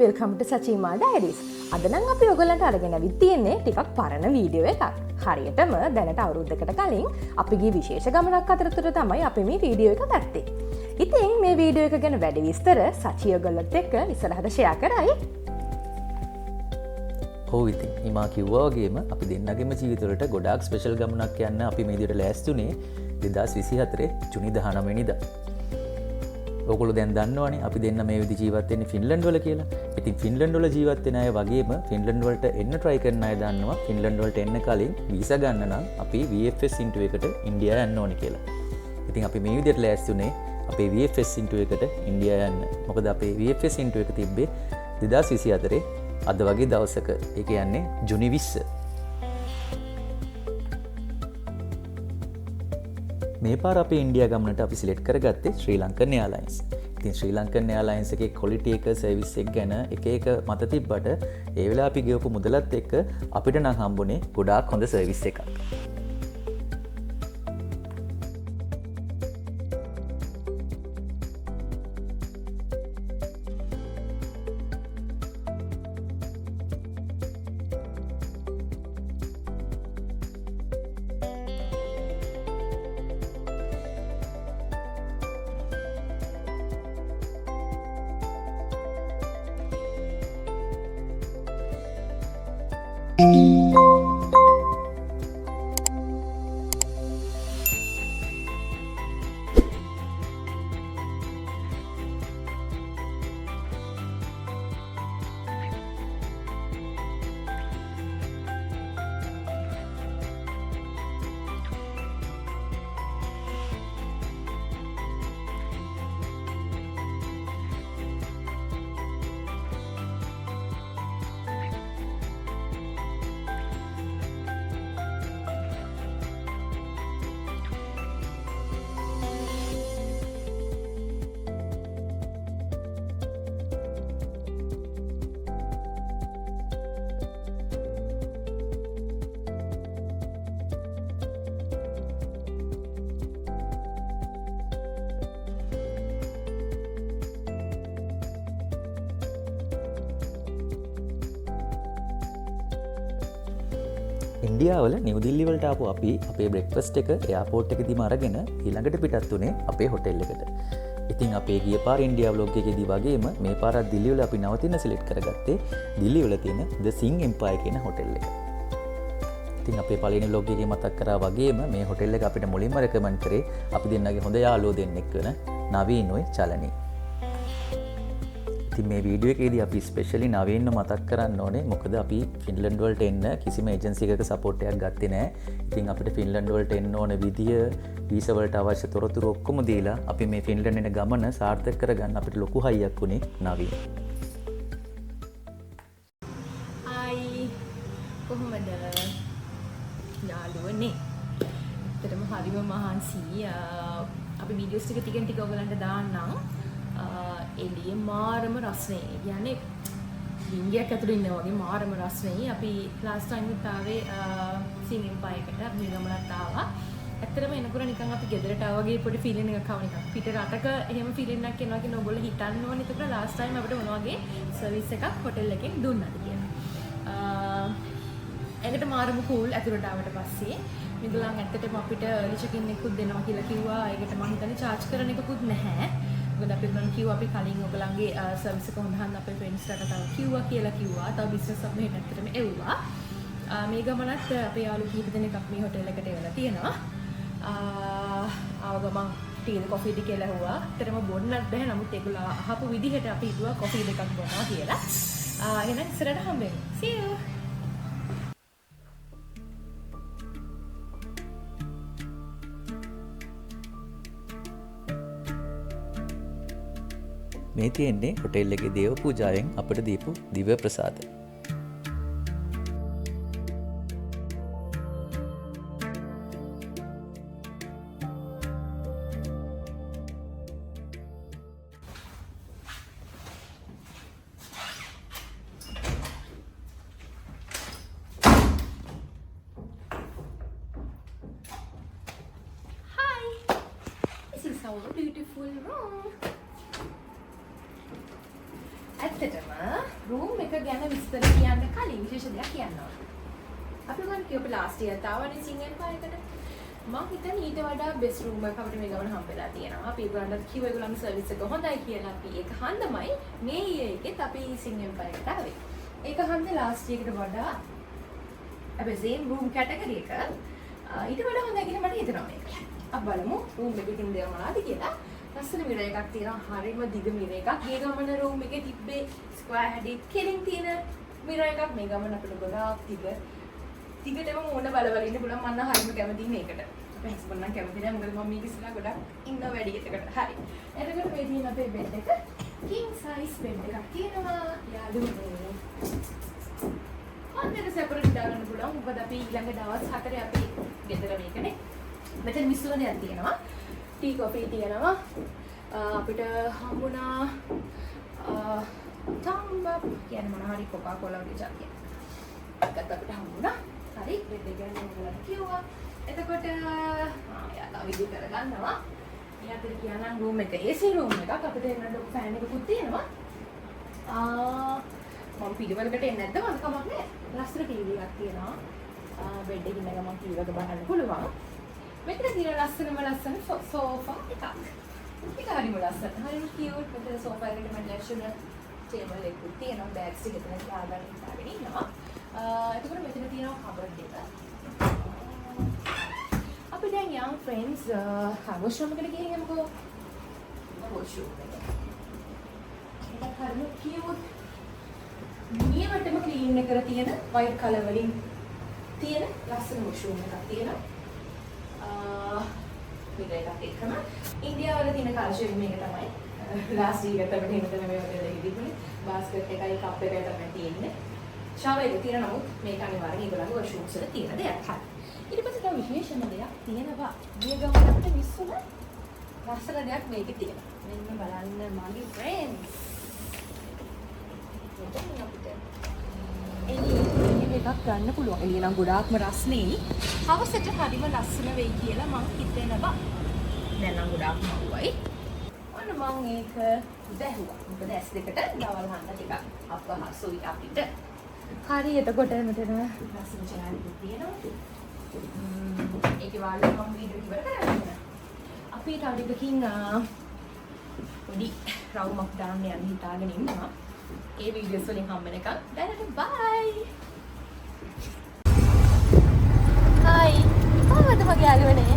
welcome to Sachima Diaries. අද නම් අපි ඔයගොල්ලන්ට අරගෙන අවිත් තියෙන්නේ ටිකක් පරණ වීඩියෝ එකක්. හරියටම දැනට අවුරුද්දකට කලින් අපි ගිය විශේෂ ගමනක් අතරතුර තමයි අපි මේ වීඩියෝ එක ගත්තේ. ඉතින් මේ වීඩියෝ එක ගැන වැඩි විස්තර සචි ඔයගොල්ලොත් එක්ක ඉස්සරහට ෂෙයා කරයි. ඔව් ඉතින් හිමා කිව්වා වගේම අපි දෙන්නගේම ජීවිතවලට ගොඩාක් ස්පෙෂල් ගමනක් යන්න අපි මේ විදිහට ලෑස්තුනේ 2024 ජුනි 19 වෙනිදා. ඔයගොල්ලෝ දැන් දන්නවනේ අපි දෙන්න මේ විදි ජීවත් වෙන්නේ ෆින්ලන්ඩ් වල කියලා. ඉතින් ෆින්ලන්ඩ් වල ජීවත් වෙන අය වගේම ෆින්ලන්ඩ් වලට එන්න try කරන අය දන්නවා ෆින්ලන්ඩ් වලට එන්න කලින් වීසා ගන්න නම් අපි VFS ඉන්ටර්විව් එකට ඉන්දියාව යන්න ඕනේ කියලා. ඉතින් අපි මේ විදිහට ලෑස්තුනේ අපේ VFS ඉන්ටර්විව් එකට ඉන්දියාව යන්න. මොකද අපේ VFS ඉන්ටර්විව් එක තිබ්බේ 2024 අද වගේ දවසක. ඒ කියන්නේ ජුනි 20. මේ පාර අපේ ඉන්දියා ගමනට අපි සිලෙක්ට් කරගත්තේ ශ්‍රී ලංකන් එයාර්ලයින්ස්. ඉතින් ශ්‍රී ලංකන් එයාර්ලයින්ස් එකේ ක්වොලිටි එක සර්විස් එක ගැන එක මත තිබ්බට ඒ වෙලාව අපි ගෙවපු මුදලත් එක්ක අපිට නම් හම්බුනේ ගොඩාක් හොඳ සර්විස් එකක්. ඉන්දියාවල නිව්දිල්ලි වලට ආපු අපි අපේ බ්‍රෙක්ෆාස්ට් එක එයාපෝට් එකේදීම අරගෙන ඊළඟට පිටත් වුණේ අපේ හොටෙල් එකට. ඉතින් අපේ ගිය පාර ඉන්දියා ව්ලොග් එකේදී වගේම මේ පාරත් දිල්ලි වල අපි නවතින සිලෙක්ට් කරගත්තේ දිල්ලි වල තියෙන The Sing Empire කියන හොටෙල් එක. ඉතින් අපේ පළවෙනි ව්ලොග් එකේ මතක් කරා වගේම මේ හොටෙල් එක අපිට මුලින්ම රෙකමන්ඩ් කරේ අපි දෙන්නගේ හොඳ යාළුවෝ දෙන්නෙක් වෙන නවීනෝයි චලනී. ඉතින් මේ වීඩියෝ එකේදී අපි ස්පෙෂලි නවීන්ව මතක් කරන්න ඕනේ මොකද අපි ෆින්ලන්ඩ් වලට එන්න කිසිම ඒජන්සි එකක සපෝට් එකක් ගත්තේ නැහැ. ඉතින් අපිට ෆින්ලන්ඩ් වලට එන්න ඕන විදිය වීසා වලට අවශ්‍ය තොරතුරු ඔක්කොම දීලා අපි මේ ෆින්ලන්ඩ් එන ගමන සාර්ථක කරගන්න අපිට ලොකු හයියක් වුණේ නවීන්. හයි කොහොමද යාළුවනේ? ඇත්තටම හරිම මහන්සි. අපි වීඩියෝස් ටික ටික ඔයගලන්ට දාන්නම්. එළියේ මාරම රස්නේ. කියන්නේ ඉන්දියාවක් ඇතුළේ ඉන්නා වගේ මාරම රස්නේ. අපි ලාස්ට් ටයිම් උත් ආවේ Sing Empire එකට මේ ගමනට ආවා. ඇත්තටම එනකොට නිකන් අපි ගෙදරට ආවා වගේ පොඩි ෆීලිං එකක් ආවා නිකන්. පිට රටක එහෙම ෆීලිං එකක් එනවා කියන ඔයගොල්ලෝ හිතන්න ඕනේ. ඒකට ලාස්ට් ටයිම් අපිට මොන වගේ සර්විස් එකක් හොටෙල් එකෙන් දුන්නාද කියලා. ඒකට මාරම කූල් ඇතුළට ආවට පස්සේ මිදුලන් ඇත්තටම අපිට early check-in එකකුත් දෙනවා කියලා කිව්වා. ඒකට මම හිතන්නේ charge කරන එකකුත් නැහැ. මොකද අපි ගන්න කිව්වා අපි කලින් ඔයගලන්ගේ සර්විස් එක හොඳ හන්ද අපේ ෆ්‍රෙන්ඩ්ස්ලට තව කිව්වා කියලා කිව්වා. තව බිස්නස් අප් මෙහෙට ඇත්තටම එව්වා. මේ ගමනත් අපේ යාළුවෝ කීප දෙනෙක් අපි මේ හොටෙල් එකට එවලා තියෙනවා. ආව ගමන් ටී කොෆි ටි කියලා හුවා. ඇත්තටම බොන්නත් බැහැ. නමුත් ඒගොල්ලෝ අහපු විදිහට අපි හිතුවා කොෆි දෙකක් බොනවා කියලා. එහෙනම් ඉස්සරහට හම්බෙමු. See you. මේ තියෙන්නේ හොටෙල් එකේ දේව පූජාවෙන් අපිට දීපු දිව්‍ය ප්‍රසාද. Hi. This is our beautiful room. ඇත්තටම රූම් එක ගැන විස්තර කියන්න කලින් විශේෂ දෙයක් කියන්න ඕනේ. අපි ගන්න කියපු ලාස්ට් ඉයර් තාවනේ සිංගෙන් පායකට මම හිතන්නේ ඊට වඩා බෙස්ට් රූම් එකක් අපිට මේ ගමන හම්බෙලා තියෙනවා. අපි ඒගොල්ලන්ට කිව්ව ඒගොල්ලන්ගේ සර්විස් එක හොඳයි කියලා අපි ඒක හන්දමයි මේ ඊයර් එකෙත් අපි සිංගෙන් පායකට ආවේ. ඒක හන්ද ලාස්ට් ඉයර් එකට වඩා අපි සේම් රූම් කැටගරි එක ඊට වඩා හොඳයි කියලා මට හිතෙනවා මේක. අපි බලමු රූම් එකකින් දේව මොනවද කියලා. ලස්සන මිරර් එකක් තියෙනවා. හරියම දිග මිරර් එකක්. මේ ගමන රූම් එකේ තිබ්බේ ස්ක්වයර් හැඩි කෙලින් තියෙන මිරර් එකක්. මේ ගමන අපිට ගොඩාක් දිගටම මොන බලවල ඉන්න පුළුවන්. මම නම් හරියම කැමතියි මේකට. අපේ හස්බන්ඩ් නම් කැමති නෑ. මොකද මම මේක ඉස්සලා ගොඩක් ඉන්න වැඩි එකට. හරි. එතකොට මේ තියෙන අපේ බෙඩ් එක king size බෙඩ් එකක් තියෙනවා. යාළුවනේ. අන්තිමට සෙපරේට් දාගන්න පුළුවන්. මොකද අපි ඊළඟ දවස් 4 අපි ගෙදර මේකනේ. මෙතන මිස්සුවනයක් තියෙනවා. ටී කොෆි තියෙනවා. අපිට හම්බුණා තම්බප් කියන මොන හරි කොකා කොලා වගේ જાතියක්. ඒකත් අපිට හම්බුණා. හරි බෙඩ් එක ගැන ඔයගොල්ලන්ට කිව්වා. එතකොට යාලා විදි කරගන්නවා. ඊයතර කියනනම් රූම් එක AC රූම් එකක් අපිට එන්න ෆෑන් එකකුත් තියෙනවා. මම පිළිවෙලකට එන්නේ නැද්ද මම කමක් නෑ. ලස්සන ටීවී එකක් තියෙනවා. බෙඩ් එකේ ඉඳලා මම ටීවී එක බලන්න පුළුවන්. මෙතන තියෙන ලස්සන සෝෆා එකක්. ඒක හරිම ලස්සන. හරිම කියුට්. මෙතන සෝෆා එකට මම ලැෂුන ටේබල් එකකුත් තියෙනවා. බෑග්ස් ටික එතන දාගෙන ඉන්නවා. එතකොට මෙතන තියෙනවා කබඩ් එක. අපි දැන් young friends washroom එකට ගිහින් යමුකෝ. washroom එක. ඒක හරිම කියුට්. නියමටම ක්ලීන් කරලා තියෙන white color වලින් තියෙන ලස්සන washroom එකක් තියෙනවා. මේක එකම ඉන්දියාවල තියෙන කල්චර් මේක තමයි. ලාස්ට් ඊයර් එකට මෙහෙම තමයි මේ වගේ දෙයක් තිබුණේ. බාස්කට් එකයි කප් එකයි තමයි තියෙන්නේ. ෂාවර් එක තියෙන නමුත් මේක අනිවාර්යෙන් ඒගොල්ලන්ගේ වොෂ්රූම්ස් වල තියෙන දෙයක්. හරි. ඊට පස්සේ තව විශේෂම දෙයක් තියෙනවා. මේ ගමනට විශ්වම ලස්සන දෙයක් මේකේ තියෙනවා. මෙන්න බලන්න මගේ friends. එළිය එකක් ගන්න පුළුවන්. එළිය නම් ගොඩාක්ම රස්නේ. හවසට හරිම ලස්සන වෙයි කියලා මම හිතනවා. දැන් නම් ගොඩාක්ම අවුයි. ඔන්න මම ඒක දැහුවා. මොකද S2කට දවල් හන්ද ටිකක් අපහසුයි අපිට. හරි එතකොට මෙතන ලස්සන චෑනල් තියෙනවා. ඒකේ වාල්ලේ මම වීඩියෝ ඉවර කරගන්නවා. අපි තව ටිකකින් පොඩි රවුමක් දාන්න යන්න හිතාගෙන ඉන්නවා. ඒ වීඩියෝස් වලින් හම්බෙන එක දැනට බයි. හායි. කොහමද මගේ යාළුවනේ?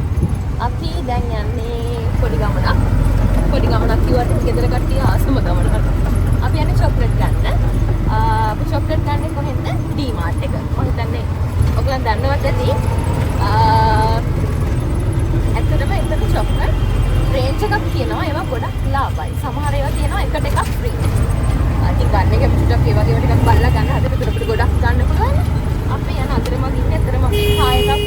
අපි දැන් යන්නේ පොඩි ගමනක්. පොඩි ගමනක් කිව්වට ගෙදර කට්ටිය ආසම ගමනක්. අපි යන්නේ චොක්ලට් ගන්න. අපි චොක්ලට් ගන්නේ කොහෙන්ද? ඩීමාර්ට් එක. මම හිතන්නේ ඔයගලන් දන්නවත් ඇති. ඇත්තටම එතන චොක්ලට් රේන්ජ් එකක් තියෙනවා. ඒවා ගොඩක් ලාභයි. සමහර ඒවා තියෙනවා එකට එකක් ෆ්‍රී. ඉතින් ගන්න එක පිටක් ඒ වගේ ටිකක් බලලා ගන්න හදලා පිටුපිට ගොඩක් ගන්න පුළුවන්. අපි යන අතරම ඉන්නේ අතරම කාය එකක්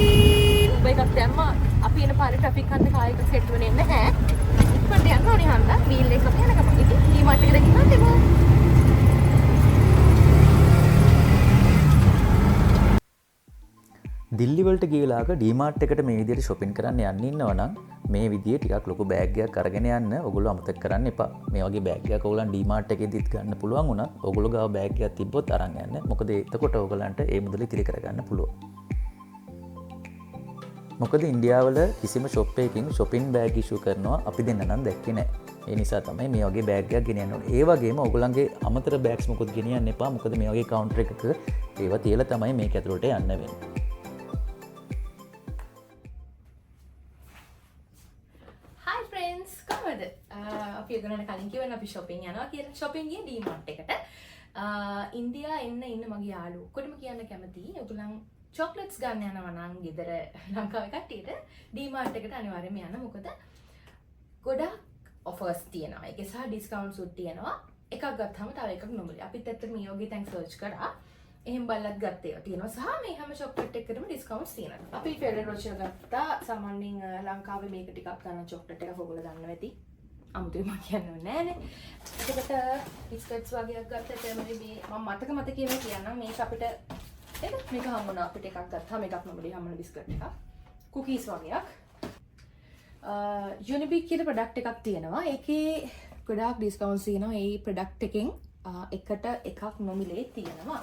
උඹ එකක් දැම්මා. අපි එන පාරේ ට්‍රැෆික් හන්ද කාය එක සෙට් වෙන්නේ නැහැ. ඉක්මනට යන්න ඕනේ හන්ද වීල් එකක් යනකම්. ඉතින් ඩීමාර්ට් එකට ගිහින් තිබුණා. දිල්ලිවලට ගියලාක ඩීමාර්ට් එකට මේ විදිහට shopping කරන්න යන්න ඉන්නවනම් මේ විදිහේ ටිකක් ලොකු බෑග් එකක් අරගෙන යන්න ඔයගොල්ලෝ අමතක කරන්න එපා. මේ වගේ බෑග් එකක් ඔයගොල්ලන් ඩීමාර්ට් එකේදීත් ගන්න පුළුවන් වුණත් ඔයගොල්ලෝ ගාව බෑග් එකක් තිබ්බොත් අරන් යන්න. මොකද එතකොට ඔයගොල්ලන්ට ඒ මුදල ඉතිරි කරගන්න පුළුවන්. මොකද ඉන්දියාවල කිසිම ෂොප් එකකින් shopping bag issue කරනවා අපි දෙන්න නම් දැක්කේ නැහැ. ඒ නිසා තමයි මේ වගේ බෑග් එකක් ගෙනියන්න ඕනේ. ඒ වගේම ඔයගොල්ලන්ගේ අමතර බෑග්ස් මොකොත් ගෙනියන්න එපා. මොකද මේ වගේ කවුන්ටර් එකක ඒවා තියලා තමයි මේක ඇතුළට යන්න වෙන්නේ. අපි ඔයගොල්ලන්ට කලින් කිව්වනේ අපි shopping යනවා කියලා. shopping ගියේ ඩීමාර්ට් එකට. ඉන්දියා ඉන්න මගේ යාළුවෝ ඔක්කොටම කියන්න කැමතියි. ඔයගොල්ලන් චොක්ලට්ස් ගන්න යනවා නම් ගෙදර ලංකාවේ කට්ටියට ඩීමාර්ට් එකට අනිවාර්යයෙන්ම යන්න. මොකද ගොඩක් offers තියෙනවා. ඒකේ සහ discounts උත් තියෙනවා. එකක් ගත්තාම තව එකක් නොමිලේ. අපිත් ඇත්තට මේ යෝගේ තැන් සර්ච් කරා. එහෙම බලලත් ගත්තේ තියෙනවා. සහ මේ හැම චොක්ලට් එකකටම discounts තියෙනවා. අපි Ferrero Rocher ගත්තා. සාමාන්‍යයෙන් ලංකාවේ මේක ටිකක් ගන්න චොක්ලට් එකක් ඔයගොල්ලෝ දන්නවා ඇති. අමුතුයි මම කියන්නේ නෑනේ. ඒකට බිස්කට්ස් වගේක් ගත්තා තමයි මේ මම මතක කියනවා මේක අපිට මේක හම්බුණා අපිට එකක් ගත්තා මේකක් නොබලි හම්බුණ බිස්කට් එකක්. කුකීස් වගේක්. Unibic කියන ප්‍රොඩක්ට් එකක් තියෙනවා. ඒකේ ගොඩාක් ඩිස්කවුන්ට්ස් තියෙනවා. ඒ ප්‍රොඩක්ට් එකෙන් එකට එකක් නොමිලේ තියෙනවා.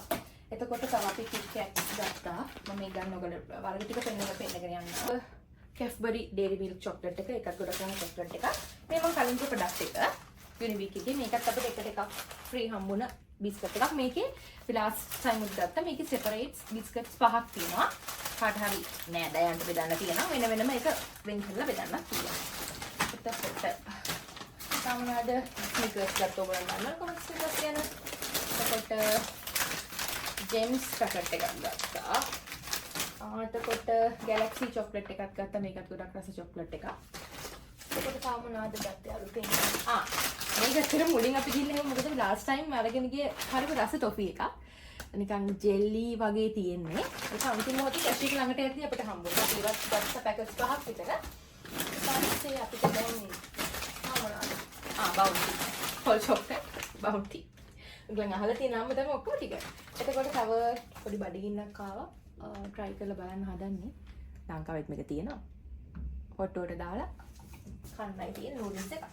එතකොට තව අපි කිට්කැට්ස් ගත්තා. මම මේ ගන්න ඔයගොල්ලෝ වර්ග ටික පෙන්නගෙන යන්න. කැෆ්බරි ඩේරි මිල්ක් චොක්ලට් එක එකක් ගොඩක් ගන්න චොක්ලට් එක. මේ මම කලින් ප්‍රොඩක්ට් එක යුනිවීක් එකේ මේකත් අපිට එකට එකක් ෆ්‍රී හම්බුණා. බිස්කට් එකක් මේකේ ලාස්ට් ටයිම් උත් ගත්තා. මේකේ සෙපරේට්ස් බිස්කට්ස් 5ක් තියෙනවා. කාට හරි නෑ දයන්ට බෙදන්න තියෙනවා. වෙන වෙනම ඒක වෙන් කරලා බෙදන්නත් තියෙනවා. එතකොට සාමාන්‍යද ස්නිකර්ස් ගත්ත ඔයගොල්ලෝ දන්නවා කොහොමද ස්නිකර්ස් කියන. එතකොට ජෙම්ස් පැකට් එකක් ගත්තා. එතකොට ගැලැක්සි චොක්ලට් එකක් ගත්තා. මේකත් ගොඩක් රස චොක්ලට් එකක්. එතකොට සාමාන්‍යද ගත්තේ අලුතෙන් මේක ඇත්තටම මුලින් අපි ගිහින් එහෙම මොකද ලාස්ට් ටයිම් අරගෙන ගියේ හරිම රස ටොෆි එකක්. නිකන් ජෙලි වගේ තියෙන්නේ. ඒක අන්තිම මොහොතේ කැෂ් එක ළඟට එද්දී අපිට හම්බුණා. අපි ඉවත් ගත්ත පැකට්ස් 5ක් විතර. ඊපස්සේ අපිට දැන් බවුන්ටි. හොල් චොක්ලට් බවුන්ටි. උගලන් අහලා තියෙන නම තමයි ඔක්කොම ටික. එතකොට තව පොඩි බඩගින්නක් ආවා. try කරලා බලන්න හදන්නේ. ලංකාවෙත් මේක තියෙනවා. හොට්ටුවට දාලා කන්නයි තියෙන නූඩල්ස් එකක්.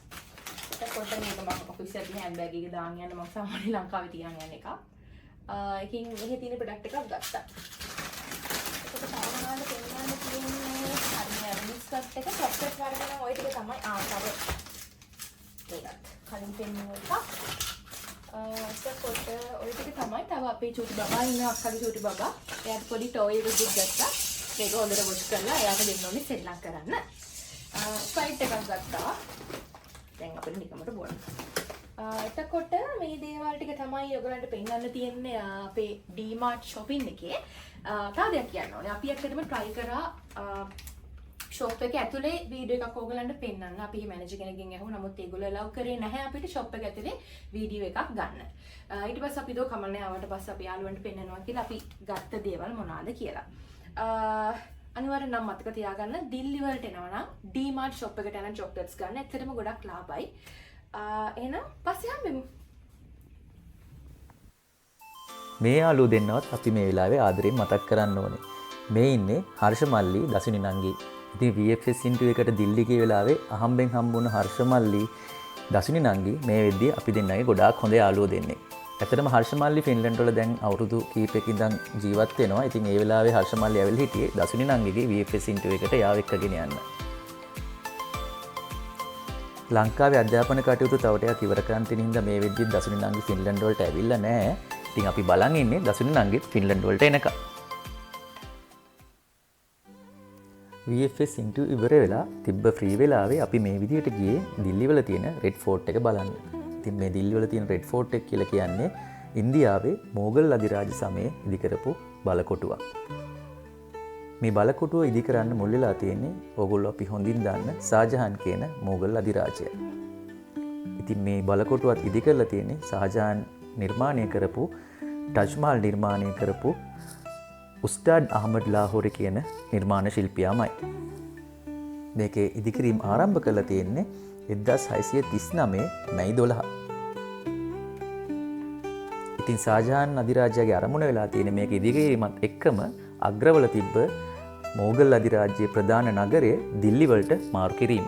එතකොට මේක මම ඔෆිස් එකේ හෑන්ඩ් බෑග් එකේ දාන්න යන්න මම සාමාන්‍ය ලංකාවේ තියන් යන එකක්. එකකින් මෙහි තියෙන ප්‍රොඩක්ට් එකක් ගත්තා. එතකොට සාමාන්‍යයෙන් පෙන්නන්න තියෙන්නේ හරිය බිස්කට් එක චොක්ලට් වර්ග නම් ওই ටික තමයි තව ඒකත් කලින් පෙන්නුව එකක්. එතකොට ওই ටික තමයි තව අපේ චූටි බබා ඉන්න අක්කගේ චූටි බබා. එයාට පොඩි ටෝයි එකක් ගත්තා. ඒක හොඳට වොෂ් කරලා එයාට දෙන්න ඕනේ සෙල්ලම් කරන්න. ස්ප්‍රයිට් එකක් ගත්තා. දැන් අපිට නිකමට බොන්න. එතකොට මේ දේවල් ටික තමයි ඔයගලන්ට පෙන්වන්න තියෙන්නේ අපේ D-Mart shopping එකේ. තව දෙයක් කියන්න ඕනේ. අපි ඇත්තටම try කරා shop එකේ ඇතුලේ වීඩියෝ එකක් ඔයගලන්ට පෙන්වන්න. අපි මැනේජර් කෙනෙක්ගෙන් අහුවා. නමුත් ඒගොල්ලෝ allow කරේ නැහැ අපිට shop එක ඇතුලේ වීඩියෝ එකක් ගන්න. ඊට පස්සේ අපි දෝ කමන්නේ ආවට පස්සේ අපි යාළුවන්ට පෙන්වනවා කියලා අපි ගත්ත දේවල් මොනවාද කියලා. අනිවාර්යෙන් නම් මතක තියාගන්න දිල්ලි වලට එනවා නම් D-Mart shop එකට යන චොක්ලට්ස් ගන්න ඇත්තටම ගොඩක් ලාභයි. එහෙනම් පස්සේ හම්බෙමු. මේ යාළුවෝ දෙන්නවත් අපි මේ වෙලාවේ ආදරයෙන් මතක් කරන්න ඕනේ. මේ ඉන්නේ හර්ෂ මල්ලි දසුනි නංගි. ඉතින් VFS interview එකට දිල්ලි ගිය වෙලාවේ අහම්බෙන් හම්බුණ හර්ෂ මල්ලි දසුනි නංගි මේ වෙද්දී අපි දෙන්නගේ ගොඩාක් හොඳ යාළුවෝ දෙන්නේ. ඇත්තටම හර්ෂ මල්ලි ෆින්ලන්ඩ් වල දැන් අවුරුදු කීපයක ඉඳන් ජීවත් වෙනවා. ඉතින් ඒ වෙලාවේ හර්ෂ මල්ලි ඇවිල්ලා හිටියේ දසුනි නංගිගේ VFS interview එකට යාව එක්කගෙන යන්න. ලංකාවේ අධ්‍යාපන කටයුතු තව ටිකක් ඉවර කරන් තියෙන හින්දා මේ වෙද්දි දසුනි නංගි ෆින්ලන්ඩ් වලට ඇවිල්ලා නැහැ. ඉතින් අපි බලන් ඉන්නේ දසුනි නංගිත් ෆින්ලන්ඩ් වලට එනකම්. VFS interview ඉවර වෙලා තිබ්බ ෆ්‍රී වෙලාවේ අපි මේ විදියට ගියේ දිල්ලි වල තියෙන රෙඩ් ෆෝර්ට් එක බලන්න. ඉතින් මේ දිල්ලි වල තියෙන රෙඩ් ෆෝර්ට් එක කියලා කියන්නේ ඉන්දියාවේ මොගල් අධිරාජ සමයේ ඉදි කරපු බලකොටුවක්. මේ බලකොටුව ඉදි කරන්න මුල් වෙලා තියෙන්නේ ඕගොල්ලෝ අපි හොඳින් දන්න ෂාජහාන් කියන මොගල් අධිරාජයා. ඉතින් මේ බලකොටුවත් ඉදි කරලා තියෙන්නේ ෂාජහාන් නිර්මාණය කරපු ටජ් මහල් නිර්මාණය කරපු උස්තාඩ් අහමඩ් ලාහෝරි කියන නිර්මාණ ශිල්පියාමයි. මේකේ ඉදිකිරීම ආරම්භ කරලා තියෙන්නේ 1639 මැයි 12. ඉතින් ෂාජහාන් අධිරාජයාගේ අරමුණ වෙලා තියෙන මේක ඉදිකිරීමත් එක්කම අග්‍රවල තිබ්බ මොගල් අධිරාජ්‍යයේ ප්‍රධාන නගරය දිල්ලි වලට මාරු කිරීම.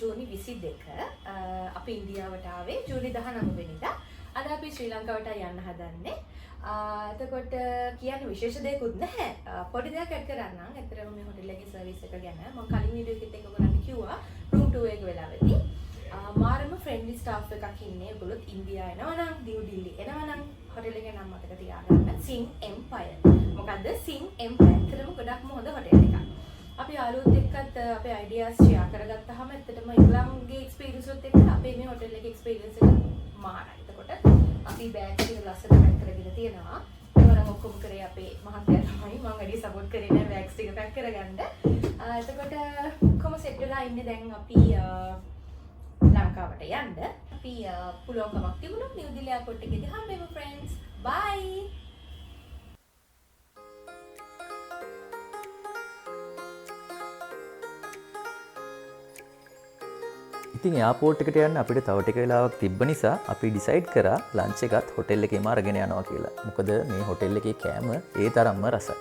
ජූනි 22 අපි ඉන්දියාවට ආවේ ජූනි 19 වෙනිදා. අද අපි ශ්‍රී ලංකාවට යන්න හදන්නේ. එතකොට කියන්න විශේෂ දෙයක්වත් නැහැ. පොඩි දෙයක් ඇඩ් කරන්නම්. ඇත්තටම මේ හොටෙල් එකේ සර්විස් එක ගැන මම කලින් වීඩියෝ එකෙත් එක ඔයගොල්ලන්ට කිව්වා room tour එක වෙලාවෙදී. මාරම ෆ්‍රෙන්ඩ්ලි ස්ටාෆ් එකක් ඉන්නේ. ඔයගොල්ලොත් ඉන්දියා එනවා නම්, නිව් දිල්ලි එනවා නම් හොටෙල් එකේ නම මතක තියාගන්න. සිං එම්පයර්. මොකද්ද සිං එම්පයර්? ඇත්තටම ගොඩක්ම හොඳ හොටෙල් එකක්. අපි යාළුවොත් එක්කත් අපේ අයිඩියාස් ෂෙයා කරගත්තාම ඇත්තටම ඉංග්‍රීසිගේ එක්ස්පීරියන්ස් එකත් එක්ක අපේ මේ හොටෙල් එකේ එක්ස්පීරියන්ස් එක මාරයි. එතකොට අපි බෑග් එක ලස්සනට පැක් කරගෙන තියෙනවා. ඒවනම් ඔක්කොම කරේ අපේ මහත්තයා තමයි. මම වැඩි සපෝට් කරේ නෑ බෑග්ස් ටික පැක් කරගන්න. එතකොට කොහොම සෙට් වෙලා ඉන්නේ දැන් අපි ලංකාවට යන්න. අපි පුළුවන්කමක් තිබුණොත් නිව් දිල්ලි එයාපෝට් එකේදී හම්බෙමු ෆ්‍රෙන්ඩ්ස්. බයි. ඉතින් එයාපෝට් එකට යන්න අපිට තව ටික වෙලාවක් තිබ්බ නිසා අපි ඩිසයිඩ් කරා ලන්ච් එකත් හොටෙල් එකේම අරගෙන යනවා කියලා. මොකද මේ හොටෙල් එකේ කෑම ඒ තරම්ම රසයි.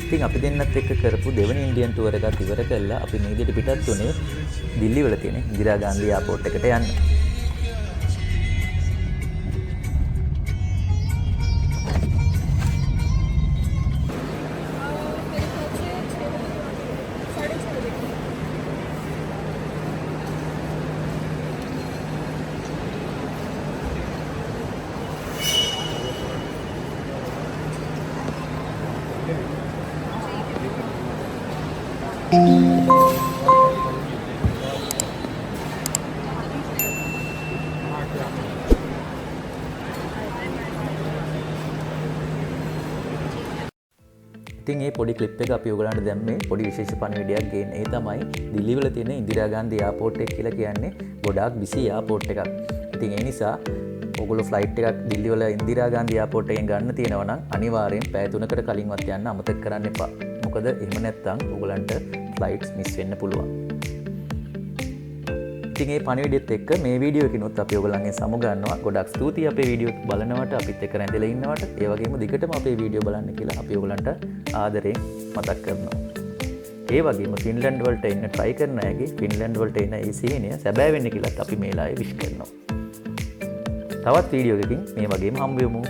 ඉතින් අපි දෙන්නත් එක්ක කරපු දෙවන ඉන්දියන් ටුවර් එකත් ඉවර කරලා අපි මේ විදිහට පිටත් උනේ දිල්ලි වල තියෙන ඉන්දිරා ගාන්ධි එයාපෝට් එකට යන්න. ඉතින් මේ පොඩි ක්ලිප් එක අපි ඔයගලන්ට දැම්මේ පොඩි විශේෂ පණිවිඩයක් ගේන්න. ඒ තමයි දිල්ලි වල තියෙන ඉන්දිරා ගාන්ධි එයාපෝට් එක කියලා කියන්නේ ගොඩාක් බිසි එයාපෝට් එකක්. ඉතින් ඒ නිසා ඔයගොල්ලෝ ෆ්ලයිට් එකක් දිල්ලි වල ඉන්දිරා ගාන්ධි එයාපෝට් එකෙන් ගන්න තියෙනවා නම් අනිවාර්යෙන් පැය 3කට කලින්වත් යන්න අමතක කරන්න එපා. මොකද එහෙම නැත්නම් ඔයගලන්ට ෆ්ලයිට්ස් මිස් වෙන්න පුළුවන්. ඉතින් මේ පණිවිඩෙත් එක්ක මේ වීඩියෝ එකකිනුත් අපි ඔයගලන්ගෙන් සමු ගන්නවා. ගොඩක් ස්තුතියි අපේ වීඩියෝ බලනවට, අපිත් එක්ක රැඳිලා ඉන්නවට. ඒ වගේම දිගටම අපේ වීඩියෝ බලන්න කියලා අපි ඔයගලන්ට ආදරයෙන් මතක් කරනවා. ඒ වගේම ෆින්ලන්ඩ් වලට එන්න try කරන අයගේ ෆින්ලන්ඩ් වලට එන ඒ සීනය සැබෑ වෙන්න කියලාත් අපි මේ ලායේ විශ් කරනවා. තවත් වීඩියෝ එකකින් මේ වගේම හම්බ වෙමු.